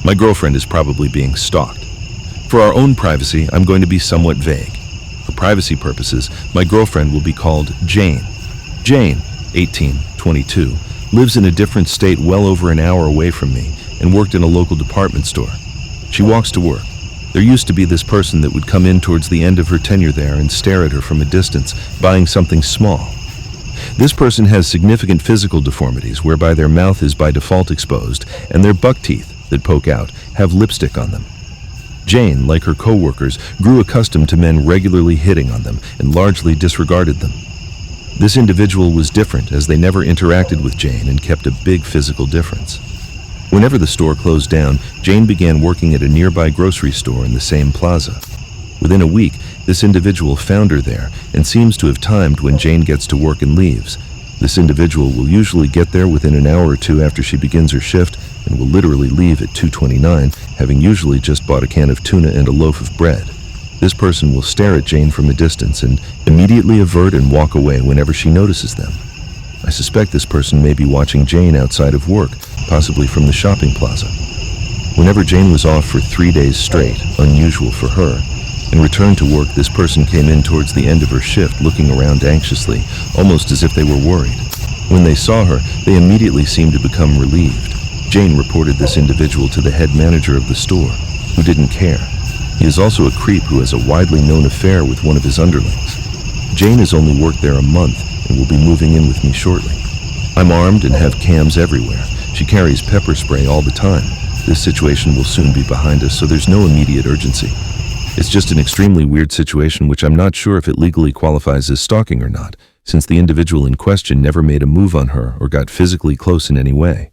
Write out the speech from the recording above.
My girlfriend is probably being stalked. For our own privacy, I'm going to be somewhat vague. For privacy purposes, my girlfriend will be called Jane. Jane, 18, 22, lives in a different state well over an hour away from me and worked in a local department store. She walks to work. There used to be this person that would come in towards the end of her tenure there and stare at her from a distance, buying something small. This person has significant physical deformities whereby their mouth is by default exposed and their buck teeth that poke out have lipstick on them. Jane, like her co-workers, grew accustomed to men regularly hitting on them and largely disregarded them. This individual was different as they never interacted with Jane and kept a big physical difference. Whenever the store closed down, Jane began working at a nearby grocery store in the same plaza. Within a week, this individual found her there and seems to have timed when Jane gets to work and leaves. This individual will usually get there within an hour or two after she begins her shift and will literally leave at 2:29, having usually just bought a can of tuna and a loaf of bread. This person will stare at Jane from a distance and immediately avert and walk away whenever she notices them. I suspect this person may be watching Jane outside of work, possibly from the shopping plaza. Whenever Jane was off for 3 days straight, unusual for her, and returned to work, this person came in towards the end of her shift looking around anxiously, almost as if they were worried. When they saw her, they immediately seemed to become relieved. Jane reported this individual to the head manager of the store, who didn't care. He is also a creep who has a widely known affair with one of his underlings. Jane has only worked there a month and will be moving in with me shortly. I'm armed and have cams everywhere. She carries pepper spray all the time. This situation will soon be behind us, so there's no immediate urgency. It's just an extremely weird situation which I'm not sure if it legally qualifies as stalking or not, since the individual in question never made a move on her or got physically close in any way.